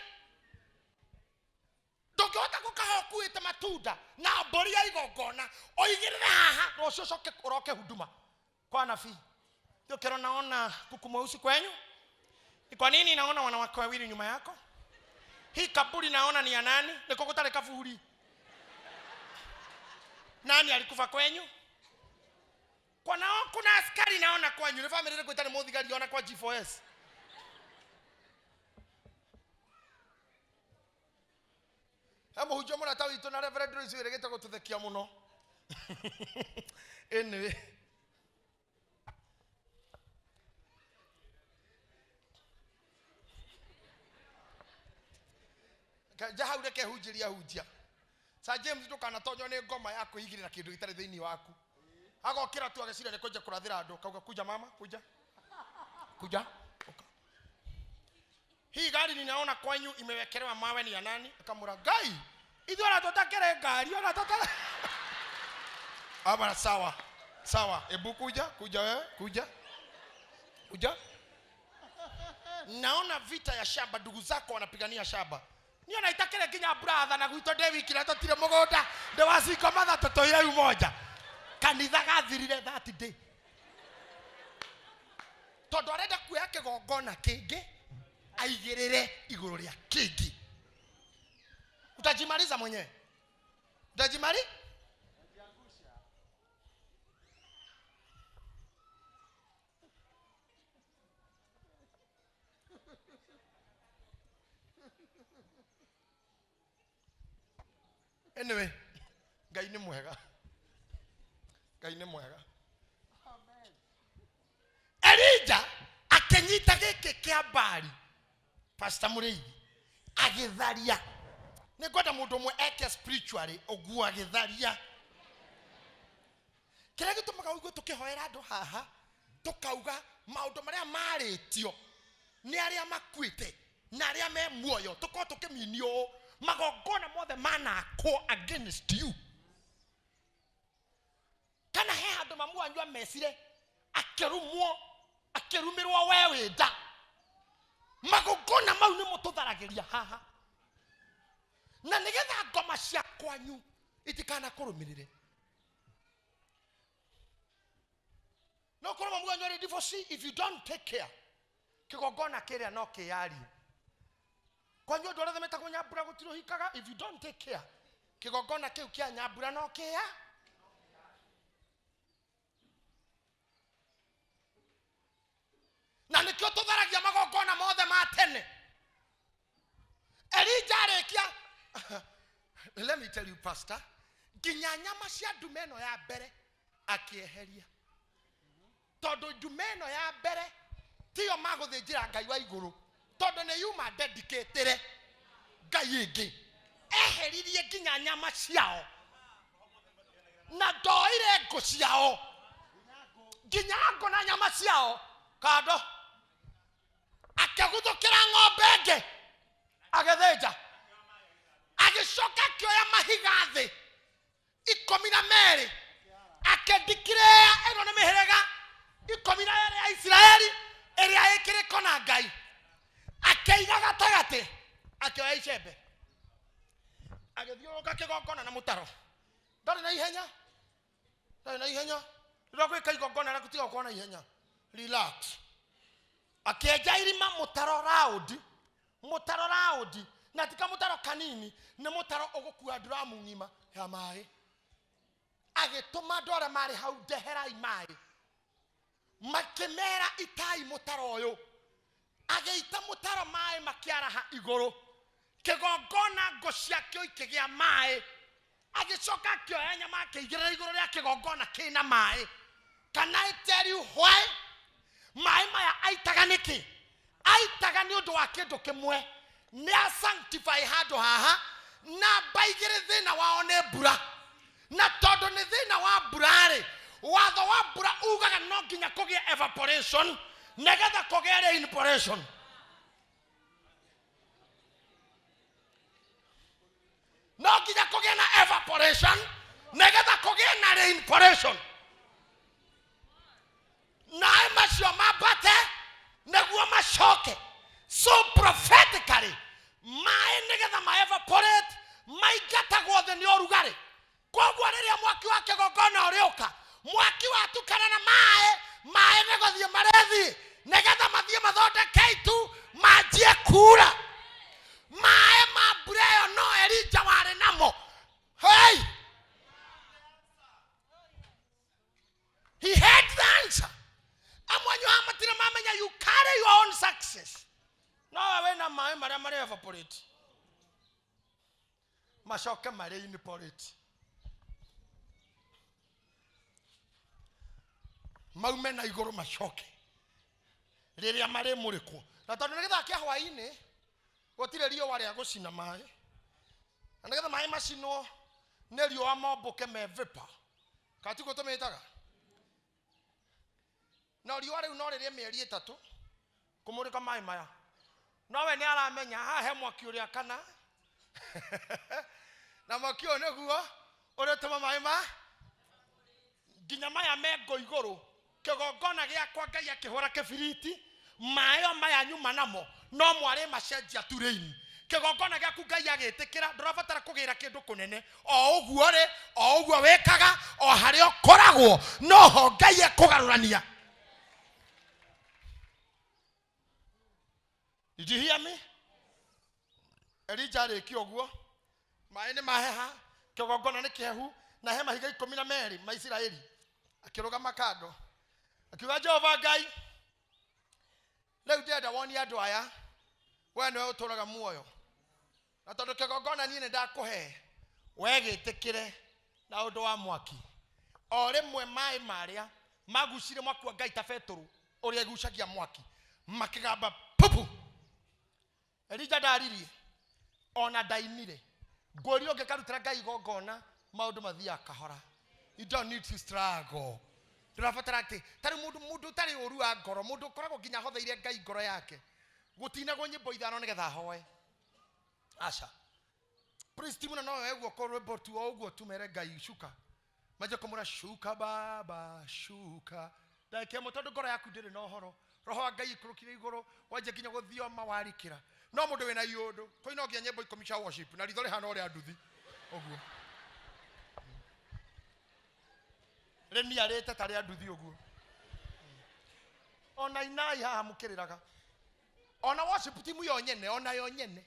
Ndũngĩhota gũkaha ũkuĩte matunda na mbũri ya igongona oigĩrĩre haha rũciũ coke ũroke huduma kwa nabii. Ndio kero naona kuku mweusi kwenyu. Ni kwa nini naona wanawake wawili nyuma yako? Hii kaburi naona ni ya nani? Niko gũtarĩ kaburi. Nani alikufa kwenyu? Kwa nao kuna askari naona kwenyu. Ni family ile gũtarĩ mũthigari ona kwa G4S. Hamo hujua mwana tawi ito na Reverend Royce iregete gũtũthekia mũno. Anyway. Jaha ureke hunjiria hunjia. Sa James ndũkanatonyo nĩ ngoma ya kũigĩrĩra kĩndũ gĩtarĩ thĩinĩ waku. Agokĩra tu agĩcira nĩ kũnja kũrathĩra andũ. Kauga kuja mama, kuja. Kuja. Hii gari ninaona kwanyu imewekelewa mawe ni ya nani? Akamura Ngai. Hizo anatotakere gari, anataka. Aba sawa. Sawa. Ebu kuja wewe, kuja. Kuja. Naona vita ya shamba, ndugu zako wanapigania shamba. Niyo naitakere kinya brother na gwito David kila totire mũgũnda. Ndewasiko matha totoire umoja. Kanitha gathirire that day. Tondũ arenda kuoya kĩgongona kĩngĩ aigĩrĩre igũrũ rĩa kĩngĩ. Utajimaliza mwenyewe. Utajimali? Anyway, Ngai nĩ mwega. Ngai nĩ mwega. Amen. Elijah akenyita gĩkĩ kĩa Baali. Pastor Murei agĩtharia. Nĩ kwenda mũndũ ũmwe eke spiritually ũguo agĩtharia. Kĩrĩa gĩtũmaga ũguo tũkĩhoera andũ haha tũkauga maũndũ marĩa marĩtio nĩ arĩa makuĩte na arĩa me muoyo tũkorwo tũkĩminio magongona mothe manakwo against you. Kana he handũ mamu wanyu amecire akĩrumĩrwo we wĩnda. Magongona mau nĩ mũtũtharagĩria haha. Na nĩgetha ngoma cia kwanyu itikana kũrũmĩrĩre. No kũrwo mamu wanyu arĩ divorce if you don't take care. Kĩgongona kĩrĩa no kĩyari. Kwanyu ndwara themeta kwa nyambura gũtirwo hikaga if you don't take care. Kĩgongona kĩu kĩa nyambura no kĩya. Na nĩkĩo tũtharagia magongona mothe ma tene. Elijah arĩkia. Let me tell you pastor. Nginya nyama cia ndume ĩno ya mbere akĩeheria. Tondũ ndume ĩno ya mbere tiyo magũthĩnjĩra Ngai wa igũrũ. Tondũ nĩ yuma dedicated Ngai ĩngĩ. Eheririe nginya nyama ciao. Na ndoire ngũ ciao. Nginya ngũ na nyama ciao. Kado. Akagũthũkĩra ng'ombe ĩngĩ. Agĩthĩnja. agicoka kioya mahiga thi 12 akendikire eno nĩ mĩhĩrĩga 12 ya Israeli ĩrĩa ĩkĩrĩko na Ngai, akĩiga gatagatĩ, akĩoya icembe agĩthiũrũrũka kĩgongona na mũtaro. Ndarĩ na ihenya, rĩrĩa gwĩka igongona rĩaku tiga gũkorwo na ihenya. Relax. Akĩenja irima mũtaro raundi, na tika mũtaro kanini, nĩ mũtaro ũgũkua nduramu ng'ima ya maĩ. Agĩtũma andũ arĩa marĩ hau ndeherai maĩ, makĩmera itai mũtaro ũyũ. Agĩita mũtaro maĩ makĩaraha igũrũ, kĩgongona ngo ciakĩo ikĩgĩa maĩ. Agĩcoka akĩoya nyama akĩigĩrĩra igũrũ rĩa kĩgongona kĩna maĩ. Can I tell you why? Maĩ maya aitaga nĩkĩ? Aitaga nĩ ũndũ wa kĩndũ kĩmwe, nĩ a sanctify handũ haha, na baigĩrĩ thĩna wao nĩ mbura. Na tondũ nĩ thĩna wa mbura-rĩ, watho wa mbura ugaga no nginya kũgĩe evaporation nĩgetha kũgĩe rainporation. No nginya kũgĩe na evaporation nĩgetha kũgĩe na rainporation. Naĩ macio mambate nĩguo macoke. So prophetically, maĩ nĩgetha ma evaporate maingatagwo thĩ nĩ ũrugarĩ. Koguo rĩrĩa mwaki wa kĩgongona ũrĩũka, mwaki watukana na maĩ nĩ gũthiĩ marethiĩ nĩgetha mathiĩ mathondeke itu manjie kuura. Maĩ ma mbura ĩyo no Elija warĩ namo. Hey! He had the answer. Amwanyu hamatire mamenya you carry your own success. No wena maĩ marĩa marĩ evaporate, macoke marĩ inporate. Maume na igũrũ macoke rĩrĩa marĩ mũrĩkwo. Na tondũ nĩgetha kĩa hwaĩ-inĩ gũtirĩ riũa rĩa gũcina maĩ, na nĩgetha maĩ macinwo nĩ riũa mombũke me vapor, katiguo tũmĩtaga. Na riũa rĩu no rĩrĩe mĩeri 3 kũmũrĩka maĩ maya. Nowe nĩ aramenya haha he mwaki ũrĩa kana na mwaki ũyũ nĩguo ũrĩtũma maĩ nginya maya mengo igũrũ. Kĩgongona gĩakwa Ngai akĩhũra kĩbiriti, maĩ maya nyuma namo no mwarĩ macenjia tu rain. Kĩgongona gĩaku Ngai agĩtĩkĩra, ndũrabatara kũgĩra kĩndũ kũnene. O ũguo wĩkaga, o harĩa ũkoragwo noho Ngai ekũgarũrania. Did you hear me? Elija arĩkia ũguo, maĩ nĩ maheha, kĩgongona nĩ kĩhehu, na he mahiga 12 ma Isiraeli. Akĩrũgama kando, akiuga Jehova Ngai, rĩu ndĩrenda wonie andũ aya we nĩwe ũtũraga muoyo. Na tondũ kĩgongona niĩ nĩ ndakũhe, we gĩtĩkĩre na ũndũ wa mwaki. O rĩmwe maĩ marĩa magucire mwaki wa Ngai ta Petero ũrĩa gucagia mwaki, makĩgamba pupu. Elija ndaririe ona ndainire. Ngũri ũngĩkarutĩra Ngai igongona, maũndũ mathiaga kahora. You don't need to struggle. Ndũrabatara atĩ tarĩ mũndũ tarĩ ũru wa ngoro, mũndũ ũkoragwo nginya hotheire Ngai ngoro yake, gũtinagwo nyĩmbo 5 nĩgetha ahoe. Aca praise team no weguo korwo rwĩmbo tu ũguo tumere Ngai shuka, maje kũmũra shuka baba shuka. Ndake mũtondũ ngoro yaku ndĩrĩ na ũhoro, roho wa Ngai ikũrũkire igũrũ, wanje nginya gũthioma warikĩra. No mũndũ wĩna iũndũ koina nginya nyĩmbo 10 cia worship na ritho rĩhana ũrĩa nduthi ũguo. Reni arete tarĩa nduthi ũguo. Ona inai haha mũkĩrĩraga. Ona worship team yo nyene, ona yo nyene.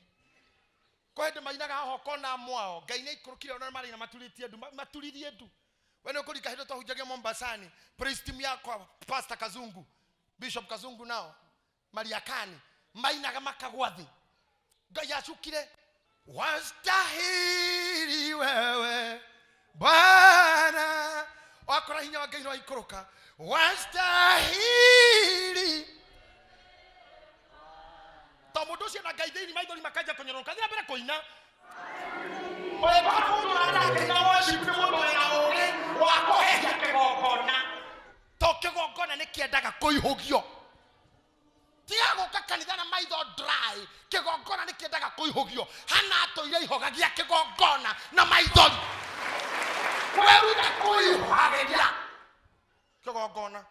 Kwa hĩndĩ mainaga haha kona mwao, Ngai nĩ ikũrũkire ona marĩ na maturĩtie ndu, maturirie ndu. Wene ũkũrika hĩndĩ twahunjagia Mombasani, praise team yakwa Pastor Kazungu, Bishop Kazungu nao, Mariakani, mainaga makagwa thĩ. Ngai acukire, wastahili wewe Bwana. Wakora hinya wa Ngai no ikũrũka, wastahili. To mũndũ ũcio na Ngai thĩinĩ maithori makanja kũnyoroka thĩra mbere kũina. Oye bana mũndũ ararake na worship mũndũ wĩna ũũgĩ wa kũhehia kĩgongona. To kĩgongona nĩ kĩendaga kũihũgio. tiago kakanitha na maitho dry kigongona ni kiendaga kuihugio hana atoire ihogagia kigongona na maitho weruta kuihageria kigongona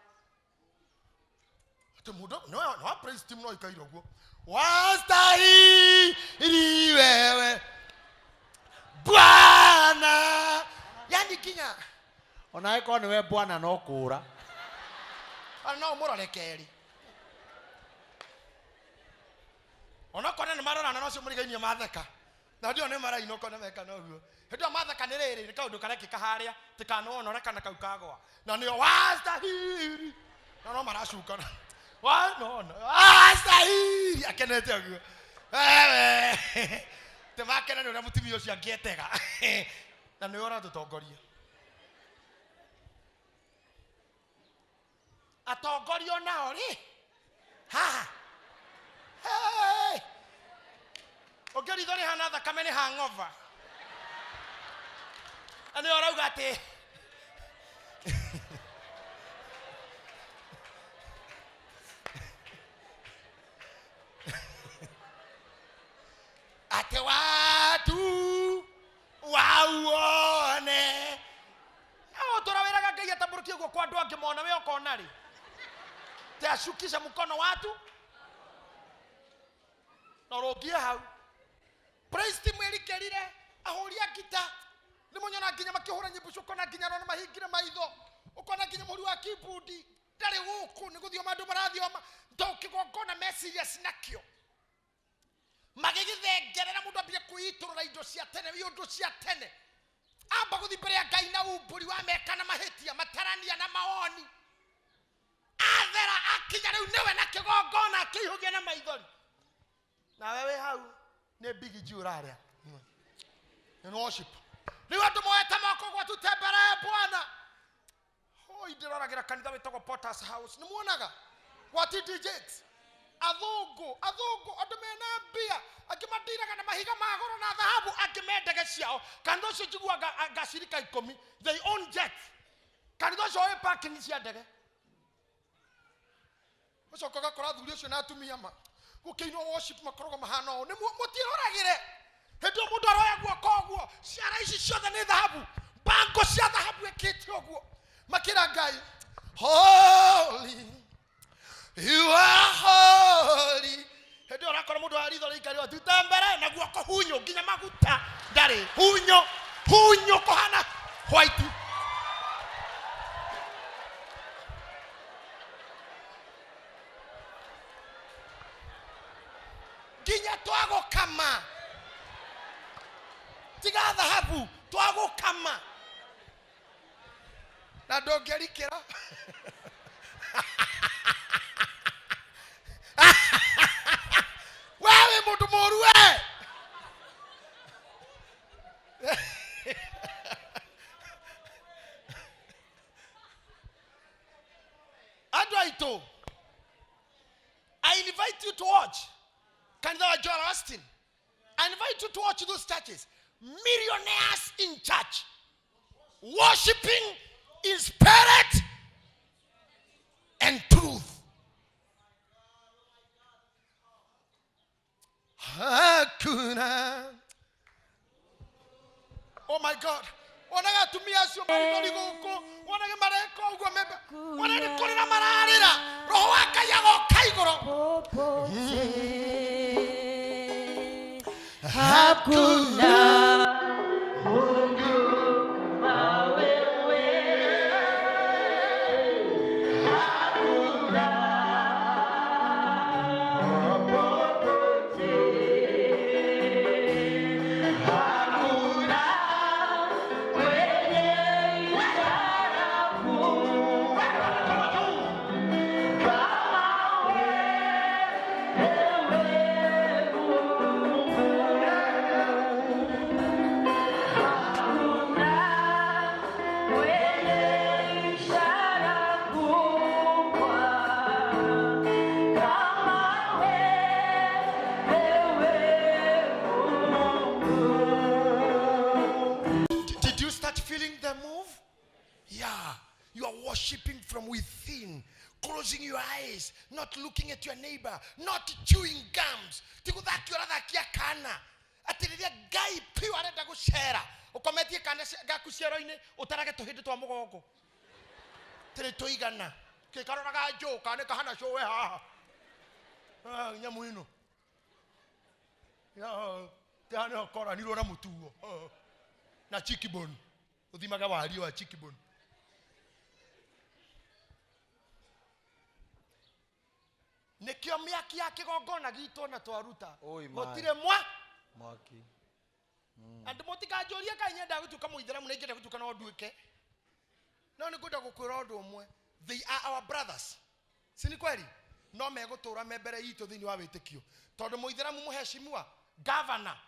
ati mudo no praise team no ikairo guo wastahili wewe Bwana yani kinya Ona iko ni we Bwana no kura. Ana umurorekeri. Ona kona ni marora na no cio murigainie matheka. Na ndio ni mara ino kona meka no guo. Hĩndĩ matheka nĩ rĩrĩ nĩ kaũndũ karekĩka harĩa tikanonoreka na kau kagwa. Na nĩo wastahili. Na no maracukana. Wastahili akenete guo. Wewe. Temakena nĩ ũrĩa mũtumia ũcio angĩetega. Na nĩ ora tũtongoria. Atongorio nao ri ha hey ogeri doni hana thakame ni hangover ani orauga ati ate watu wauone ao toraweraga ngai ataburukie guo kwa andu angimona we okona ri Tiashukisha mkono watu Norogia hau Praise team elikerire Ahoria gita Nimonyona nginya makihura nyimbo ukona nginya rona mahingire maitho ukona nginya muri wa kibudi ndari guku niguthio mandu marathioma ndokigongona messages nakio magigithengerera mundu ambie kuiturura indo cia tene indo cia tene amba guthi mbere ya Ngai na umburi wa meka na mahitia matarania na maoni Athera akinya riu niwe na kigongona kihugia na maithori na wewe hau ne big juraria in worship ni watu moeta mako kwa tutembere Bwana hoi ndiragira kanitha witagwo Potter's House ni muonaga what it is athungu andu mena mbia akimadiraga na mahiga magoro na dhahabu akimendege ciao kanitha cio njigua ngacirika 10 they own jet kanitha cio parking cia ndege Ucokaga kora thuri ucio na atumia ma gukiinwo worship makorogo mahana o ni mutiroragire hedo mundu aroya guoko guo ciara ici ciothe ni dhahabu bango cia dhahabu ekete oguo makira Ngai holy you are holy hedo rakora mundu aritho rikari tutembere na guoko hunyo nginya maguta ndari hunyo kohana white Ginya twago kama tiga dhahabu twago kama na ndongerikira wewe mundu moru we Adwaito I invite you to watch Kanitha Joel Austin. I invite you to watch those churches. Millionaires in church. Worshipping in spirit and truth. Hakuna. Oh my God. Wanaga tumia sio mali guko. Wanaga mareko ugo mebe. Wanaga korera mararira. Roho waka yago kaigoro. Hakuna within, closing your eyes, not looking at your neighbor, not chewing gums. Tiku that you are that kana. Atiria guy pure arenda gucera. Ukometie kana gakucero ine utarage tuhinde twa mugongo. Tire toigana. Ke karora ga jo kana kahana show we ha. Ah nyamu ino. Ya tana kora ni rora mutuo. Na cheekbone. Uthimaga wari wa cheekbone. Nekio miaki ya Kigongona gitu na twaruta. Motire mwa mwaki. And motika joria ka nyenda gutuka muithiramu na ingenda gutuka no nduike. No ni ngunda gukwira undu umwe. They are our brothers. Sini kweli? No megutura membere itu thini wa witikio. Tondu muithiramu muheshimiwa, governor,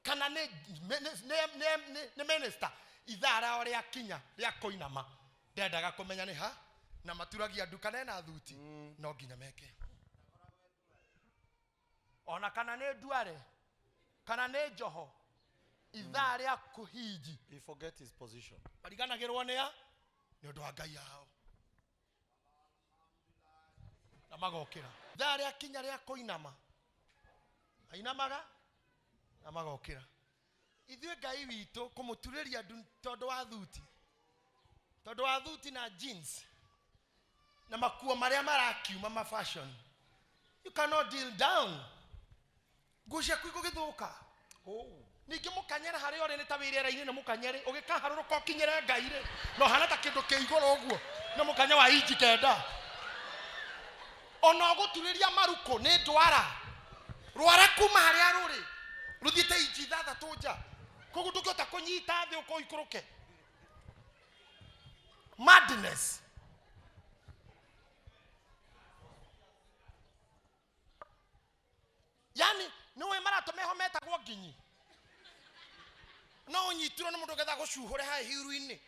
kana ne minister, ithara ori akinya ria koinama. Ndendaga kumenya ni ha na maturagia nduka na thuti. No nginya meke. Ona kana ne duare, kana ne joho, ithare akuhiji. He forget his position. Marigana gerwa ne ya ni undu wa Ngai yao. Na magokira. Ithare akinya ria koinama. Ainamaga na magokira. Ithuĩ Ngai witũ kũmũturĩria tondu wa thuti. Tondu wa thuti na jeans. Na makuo maria marakiuma ma fashion. You cannot deal down. Gusha kuigo githuka. Ningi mukanyera hari ore ni tawirera ine na mukanyere ugikaharuruka kinyere Ngai ri. No hana ta kindu ke igoro uguo. Na mukanya wa inji kenda. Ona oguturiria maruko ni ndwara. Rwara kuma hari aruri. Ruthite inji thatha tuja. Kugutukota kunyita thi uko ikuruke. Madness. Yani niwe marato meho metagwo nginyi. No unyitirwo na mundu getha gucuhure ha hiru-ini.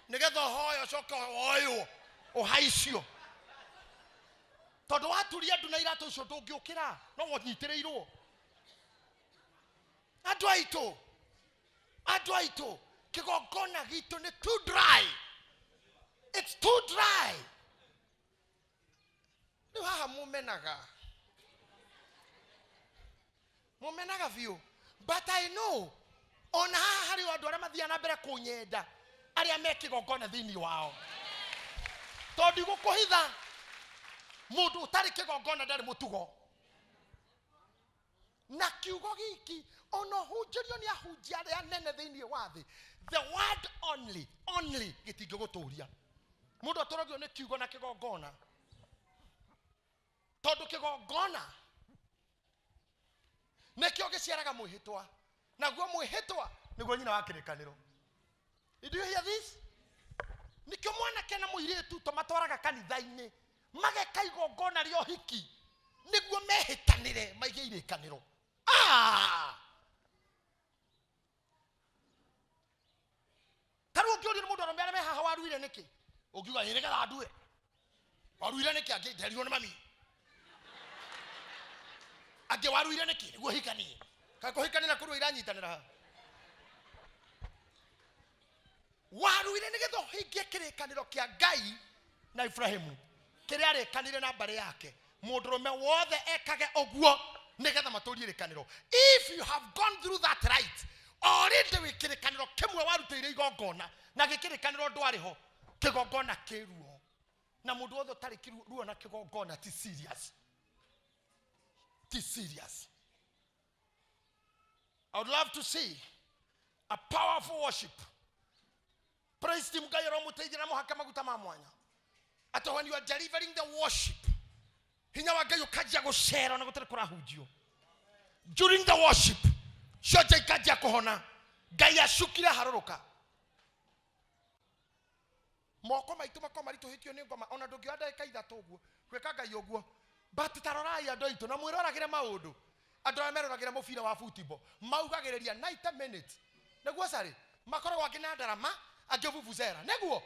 Nigetha hoyo coka oyo uhaicio. Tondu waturia ndu na iratu icio ndungiukira no wonyitirirwo. Andu aitu Kigongona gitu ni too dry. It's too dry. Ni haha mumenaga view. But I know on hari wandu aria mathia na mbere kunyenda aria me Kigongona thini wao. Tondu gukuhitha mundu utari Kigongona ndari mutugo. Na kiugo giki ono hunjirio ni ahunjia aria nene thini wa thi. The word only gitinguguturia. Mundu atorogio ni kiugo na Kigongona. Tondu Kigongona nekio giciaraga mwihitwa. Naguo mwihitwa niguo nyina wa kirikaniro. Did you hear this? Nikio mwana kena muiritu tomatwaraga kanitha-ini mageka igongona rio hiki niguo mehitanire maige irikaniro. Taru ngiori mundu aromera me haha waruire niki ugiuga yirega ndue waruire niki angetherio ni mami age waruire niki niguo hikanie kako hikanie na kurwa iranyitanira waruire nigetho hingie kirikaniro kia Ngai na Ibrahimu kiria arikanire na mbare yake mundurume wothe ekage oguo nigetha maturie rikaniro. If you have gone through that right already wikirikaniro kimwe warutire igongona na gikirikaniro ndwari ho Kigongona kiruo na mundu wothe tari kiruo na Kigongona ti serious. I would love to see a powerful worship. Praise team Gairo Mutejina Mohakama Gutamamwana. At when you are delivering the worship, Hinawaga Kajago share on a during the worship, Shoja Kajakohona, Gaya Shukira Haroka. Moko maituma komari to hit your name on a dogada Kaida Togo, Rekaga Yogo, but Taraya doito, Namura Gramaodo. Adramero Gramofina wa football. Mauga gereria 90 minutes. Negwasari, Makoro Wagina Darama, Ajovu Fuzera, Neguo,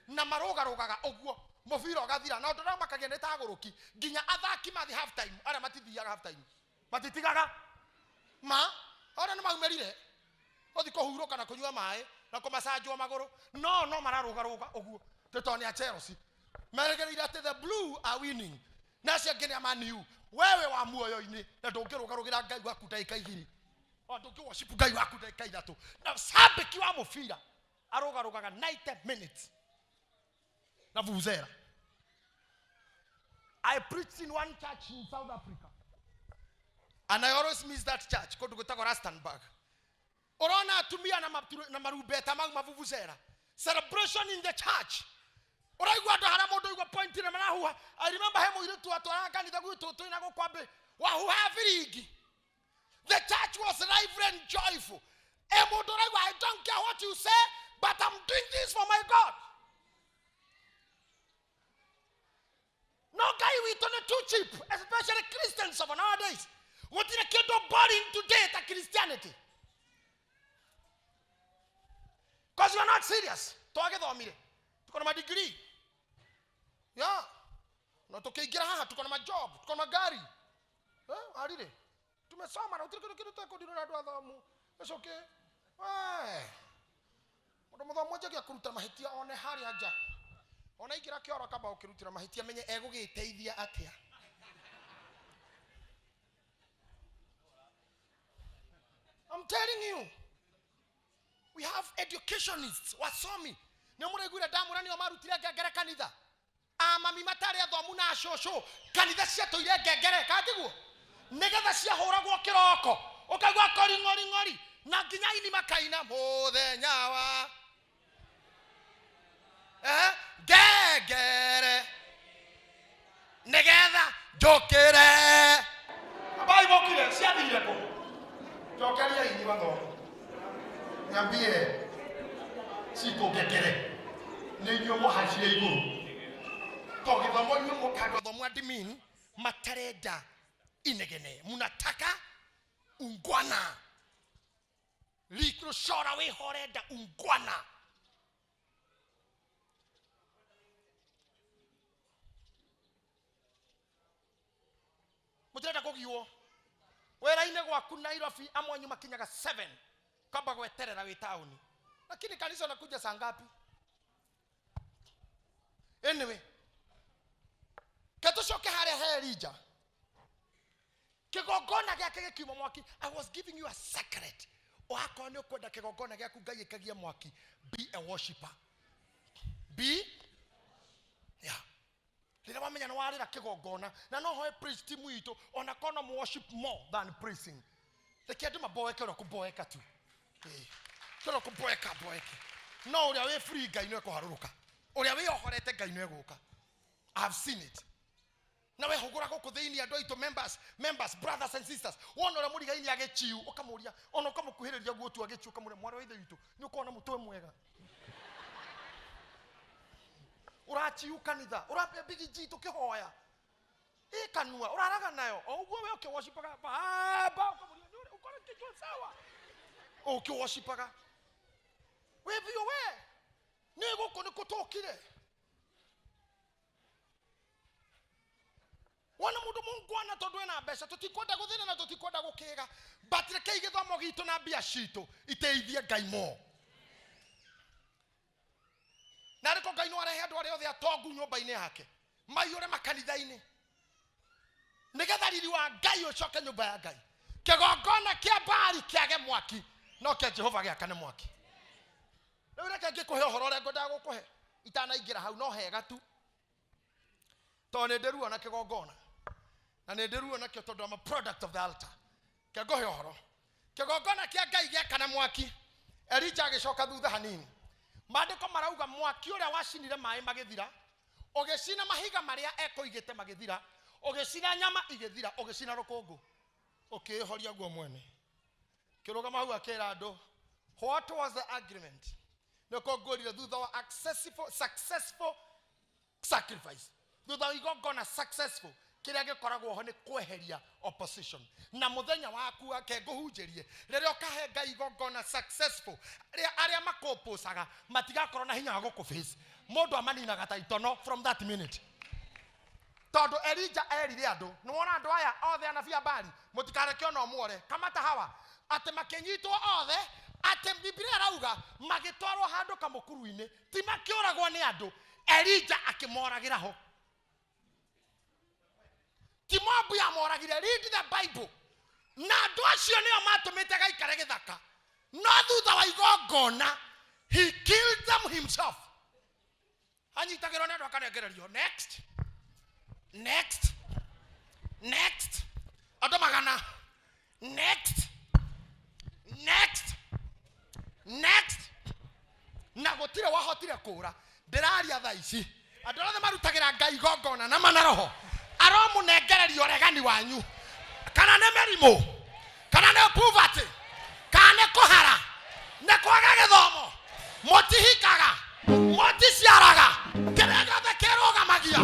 Namaroga Rogaga, Oguo, Mofiro Gadira, now Drama Kaganeta Goroki, Gina Adakima the half time, Aramati the half time. But the Tigaga Ma, or an Magmeride, or the Kohuroka Nakoyama, Nakomasajo Magoro, no Mararoga, Ogu, Tetonia Chelsea. Mergerirate the blue are winning. Nasi agene Man U. Wewe wa muoyo ini na ndungirugarugira Ngai waku ndaika igiri. O ndungiworship Ngai waku ndaika ithatu. Na sabiki wa mufira arugarugaga 90 minutes. Na vuvuzela. I preached in one church in South Africa. And I always miss that church. Ko ndugutako Rustenburg. Orona atumia na marubeta mag mavuvuzela. Celebration in the church. Oraigwa ndo hara mundu igwa point na marahuha. I remember hemo ile tu atwara kanitha gwitu ina gokwambe wahuha virigi. The church was lively and joyful. Mundu oraigwa, I don't care what you say, but I'm doing this for my God. No guy we turn too cheap, especially Christians of nowadays. What in a kid of boring today to Christianity? Because you are not serious. Talk about me. To my degree. Yeah. Not okay, get a to my job, to my gari. How did it? To my summer, I'll take a it's okay. Why? What about what you could tell my hitia on a harry aja? On a kira kora kaba okirutra mahitia menye ego ge teidia atia. I'm telling you, we have educationists. What saw me? No more good damu rani omaru tira gagara kanida. Mami matari ya domu na shosho. Kanida sia to ile gagara katigu. Nega da sia hora go kiroko. Okagwa kori ngori. Na ginya ini makaina mothe nyawa. Gegere negeda jokere abai bokire sia dire ko jokere ya ini bando nyambie siko gegere nenyo mo hashire iguru to ke domo nyo kago domo admin matareda inegene munataka ungwana likro shora we horeda ungwana. Mutireta kugiwo wera ine gwaku Nairobi amwanyu makinyaga 7 kamba gweterera wi town lakini kanisa nakuja saa ngapi? Anyway ketushoke hare herija Kigongona gyake gikimo mwaki. I was giving you a secret. Wakone ukwenda Kigongona gyaku Ngai ikagia mwaki. Be a worshipper. Be yeah. Lila wamenya na warira Kigongona na no hoe preach timu ito ona kono worship more than praising. Lekiadu maboeka ro kuboeka tu. Kero kuboeka boeka. No uri we free Ngai no ekuharuruka. Uri we ohorete Ngai no eguka. I have seen it. Na we hugura ko kuthini ando ito members brothers and sisters. Wono ora muri gaini agechiu okamuria ono kamukuhiriria guotu agechiu kamure mwaro ithe itu. Ni ukona mutwe mwega. Urachi ukanitha urape bigi jitu kihoya ikanua uraraga nayo oguo we ukiwoshipaga baba ukamuria ukora kichwa sawa ukiwoshipaga we bio we ni guko ni kutokire wana mundu mungwana tondu na mbeca tutikwenda guthina na tutikwenda gukiga batire ke igithomo gitu na bia citu iteithie Ngai mo. Nariko Ngai no arehe andu aria othe atongu nyumba-ini yake maiyure makanitha-ini nigetha riri wa Ngai ucoke nyumba ya Ngai. Kigongona kia Baali kiage mwaki no kia Jehova giakane mwaki. Riu reke ngikuhe uhoro uria ngwendaga gukuhe itanaingira hau no hega tu to ni ndiruo na Kigongona na ni ndiruo na kio tondu I'm a product of the altar. Ke nguhe uhoro Kigongona kia Ngai giakane mwaki. Elija agicoka thutha hanini. Maandiko marauga mwaki uria wacinire mai magithira ugicina mahiga maria ekoigite magithira ugicina nyama igithira ugicina rukungu ukihoria guo mwene kirugama hau akira andu what was the agreement niko ngurire thutha wa successful sacrifice thutha wa igongona successful kiria gikoragwo ho ni kweheria opposition na muthenya waku ake nguhunjirie riria ukahe Ngai igongona successful aria makoposaga matigakorwo na hinya wa gukuface mundu amaninaga ta itono from that minute tondu Elija erire andu ni wona andu aya othe anabia Baali mutikareke ono muore kamata hawa ate makenyitwo othe ate Biblia rauga magitwarwo handu kamukuru-ini ti makioragwo ni andu Elijah akimoragira ho. Timobu ya moragira. Read the Bible. Na doasio ni omatumite gaikare githaka. No thutha wa igongona, he killed them himself. Anyitagirwo nendo akarengererio. Next. Next. Next. Adomagana. Next. Next. Next. Na gutire wahotire kura. Ndiraria tha ici. Andu othe marutagira Ngai igongona na manaroho. Aromu nengererio regani wanyu. Kana ne merimo. Kana ne poverty. Kana ne kohara. Ne kwaga githomo. Motihikaga. Moticiaraga. Kerega the keroga magia.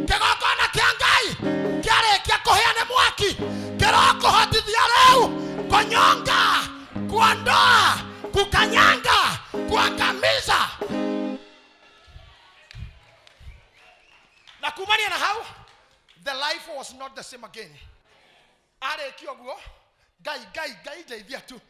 Kigongona kia Ngai. Kiarekia kuheane mwaki. Kiroko hotithia riu. Konyonga. Kuondoa. Kukanyanga. Kuangamiza. Na kumania na how the life was not the same again. Are kioguo. Gai deithia tu.